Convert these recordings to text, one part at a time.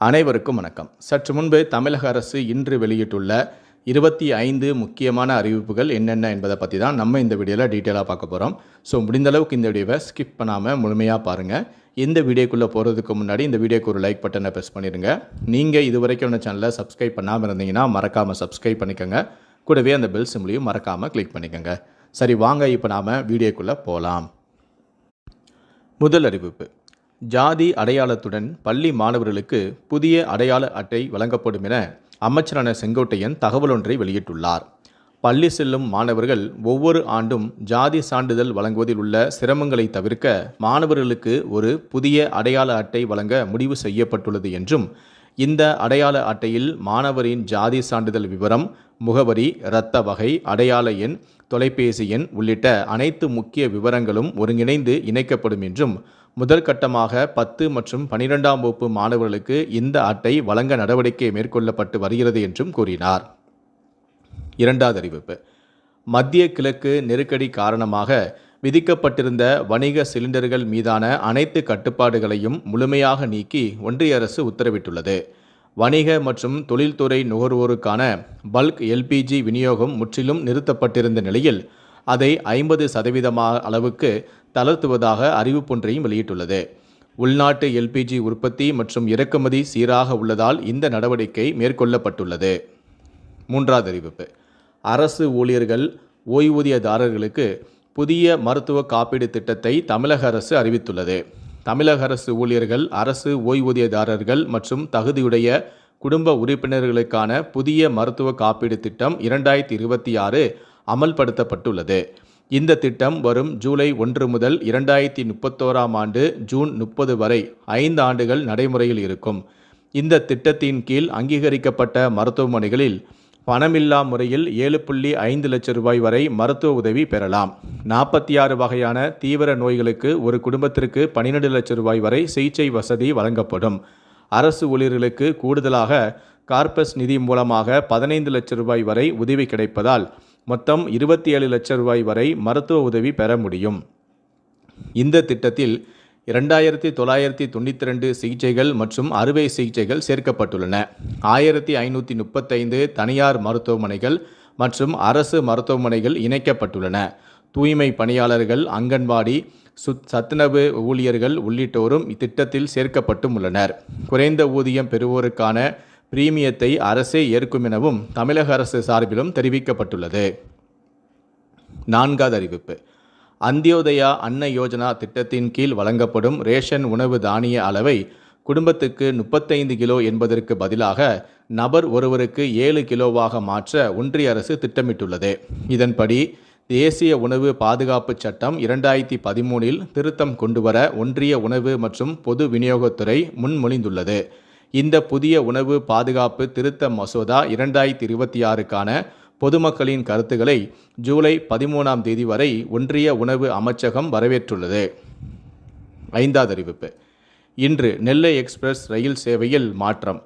அனைவருக்கும் வணக்கம். சற்று முன்பு தமிழக அரசு இன்று வெளியிட்டுள்ள 25 முக்கியமான அறிவிப்புகள் என்னென்ன என்பதை பற்றி தான் நம்ம இந்த வீடியோவில் டீட்டெயிலாக பார்க்க போகிறோம். ஸோ முடிந்த அளவுக்கு இந்த வீடியோவை ஸ்கிப் பண்ணாமல் முழுமையாக பாருங்கள். இந்த வீடியோக்குள்ளே போகிறதுக்கு முன்னாடி இந்த வீடியோக்கு ஒரு லைக் பட்டனை ப்ரெஸ் பண்ணிடுங்க. நீங்கள் இது வரைக்கும் இந்த சேனலை சப்ஸ்கிரைப் பண்ணாமல் இருந்தீங்கன்னா மறக்காமல் சப்ஸ்கிரைப் பண்ணிக்கோங்க. கூடவே அந்த பெல் சிம்லையும் மறக்காமல் கிளிக் பண்ணிக்கோங்க. சரி, வாங்க இப்போ நாம் வீடியோக்குள்ளே போகலாம். முதல் அறிவிப்பு: ஜாதி அடையாளத்துடன் பள்ளி மாணவர்களுக்கு புதிய அடையாள அட்டை வழங்கப்படும் என அமைச்சரான செங்கோட்டையன் தகவல் ஒன்றை வெளியிட்டுள்ளார். பள்ளி செல்லும் மாணவர்கள் ஒவ்வொரு ஆண்டும் ஜாதி சான்றிதழ் வழங்குவதில் உள்ள சிரமங்களை தவிர்க்க மாணவர்களுக்கு ஒரு புதிய அடையாள அட்டை வழங்க முடிவு செய்யப்பட்டுள்ளது என்றும், இந்த அடையாள அட்டையில் மாணவரின் ஜாதி சான்றிதழ் விவரம், முகவரி, இரத்த வகை, அடையாள எண், தொலைபேசி எண் உள்ளிட்ட அனைத்து முக்கிய விவரங்களும் ஒருங்கிணைந்து இணைக்கப்படும் என்றும், முதற்கட்டமாக 10 மற்றும் 12ஆம் வகுப்பு மாணவர்களுக்கு இந்த அட்டை வழங்க நடவடிக்கை மேற்கொள்ளப்பட்டு வருகிறது என்றும் கூறினார். இரண்டாவது அறிவிப்பு: மத்திய கிழக்கு நெருக்கடி காரணமாக விதிக்கப்பட்டிருந்த வணிக சிலிண்டர்கள் மீதான அனைத்து கட்டுப்பாடுகளையும் முழுமையாக நீக்கி ஒன்றிய அரசு உத்தரவிட்டுள்ளது. வணிக மற்றும் தொழில்துறை நுகர்வோருக்கான பல்க் எல்பிஜி விநியோகம் முற்றிலும் நிறுத்தப்பட்டிருந்த நிலையில் அதை 50% அளவுக்கு தளர்த்துவதாக அறிவிப்பொன்றையும் வெளியிட்டுள்ளது. உள்நாட்டு எல்பிஜி உற்பத்தி மற்றும் இறக்குமதி சீராக உள்ளதால் இந்த நடவடிக்கை மேற்கொள்ளப்பட்டுள்ளது. மூன்றாவது அறிவிப்பு: அரசு ஊழியர்கள், ஓய்வூதியதாரர்களுக்கு புதிய மருத்துவ காப்பீடு திட்டத்தை தமிழக அரசு அறிவித்துள்ளது. தமிழக அரசு ஊழியர்கள், அரசு ஓய்வூதியதாரர்கள் மற்றும் தகுதியுடைய குடும்ப உறுப்பினர்களுக்கான புதிய மருத்துவ காப்பீடு திட்டம் 2026 அமல்படுத்தப்பட்டுள்ளது. இந்த திட்டம் வரும் ஜூலை 1 முதல் 2031ஆம் ஆண்டு ஜூன் 30 வரை 5 ஆண்டுகள் நடைமுறையில் இருக்கும். இந்த திட்டத்தின் கீழ் அங்கீகரிக்கப்பட்ட மருத்துவமனைகளில் பணமில்லா முறையில் 7.5 லட்சம் ரூபாய் வரை மருத்துவ உதவி பெறலாம். 46 வகையான தீவிர நோய்களுக்கு ஒரு குடும்பத்திற்கு 12 லட்சம் ரூபாய் வரை சிகிச்சை வசதி வழங்கப்படும். அரசு ஊழியர்களுக்கு கூடுதலாக கார்பஸ் நிதி மூலமாக 15 லட்சம் ரூபாய் வரை உதவி கிடைப்பதால் மொத்தம் 27 லட்சம் ரூபாய் வரை மருத்துவ உதவி பெற முடியும். இந்த திட்டத்தில் 2992 சிகிச்சைகள் மற்றும் அறுவை சிகிச்சைகள் சேர்க்கப்பட்டுள்ளன. 1535 தனியார் மருத்துவமனைகள் மற்றும் அரசு மருத்துவமனைகள் இணைக்கப்பட்டுள்ளன. தூய்மை பணியாளர்கள், அங்கன்வாடி, சத்துணவு ஊழியர்கள் உள்ளிட்டோரும் இத்திட்டத்தில் சேர்க்கப்பட்டும் உள்ளனர். குறைந்த ஊதியம் பெறுவோருக்கான பிரீமியத்தை அரசே ஏற்கும் எனவும் தமிழக அரசு சார்பிலும் தெரிவிக்கப்பட்டுள்ளது. நான்காவது அறிவிப்பு: அந்தியோதயா அன்ன யோஜனா திட்டத்தின் கீழ் வழங்கப்படும் ரேஷன் உணவு தானிய அளவை குடும்பத்துக்கு 35 கிலோ என்பதற்கு பதிலாக நபர் ஒருவருக்கு 7 கிலோவாக மாற்ற ஒன்றிய அரசு திட்டமிட்டுள்ளது. இதன்படி தேசிய உணவு பாதுகாப்பு சட்டம் 2013 திருத்தம் கொண்டுவர ஒன்றிய உணவு மற்றும் பொது விநியோகத்துறை முன்மொழிந்துள்ளது. இந்த புதிய உணவு பாதுகாப்பு திருத்த மசோதா 2026க்கான பொதுமக்களின் கருத்துக்களை ஜூலை 13ஆம் தேதி வரை ஒன்றிய உணவு அமைச்சகம் வரவேற்றுள்ளது. ஐந்தாவது அறிவிப்பு: இன்று நெல்லை எக்ஸ்பிரஸ் ரயில் சேவையில் மாற்றம்.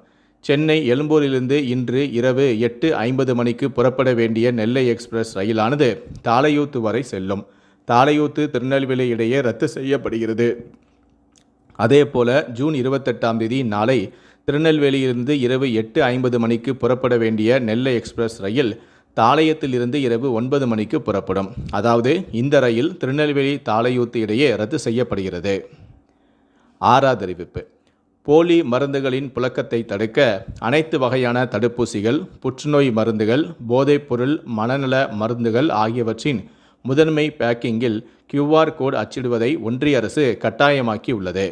சென்னை எழும்பூரிலிருந்து இன்று இரவு 8:50 மணிக்கு புறப்பட வேண்டிய நெல்லை எக்ஸ்பிரஸ் ரயிலானது தாளையூத்து வரை செல்லும். தாளையூத்து திருநெல்வேலி இடையே ரத்து செய்யப்படுகிறது. அதேபோல ஜூன் 28ஆம் தேதி நாளை திருநெல்வேலியிலிருந்து இரவு 8:50 மணிக்கு புறப்பட வேண்டிய நெல்லை எக்ஸ்பிரஸ் ரயில் தாளையத்திலிருந்து இரவு 9 மணிக்கு புறப்படும். அதாவது இந்த ரயில் திருநெல்வேலி தாளையூத்து இடையே ரத்து செய்யப்படுகிறது. ஆறாவது அறிவிப்பு: போலி மருந்துகளின் புழக்கத்தை தடுக்க அனைத்து வகையான தடுப்பூசிகள், புற்றுநோய் மருந்துகள், போதைப்பொருள், மனநல மருந்துகள் ஆகியவற்றின் முதன்மை பேக்கிங்கில் QR கோட் அச்சிடுவதை ஒன்றிய அரசு கட்டாயமாக்கி உள்ளது.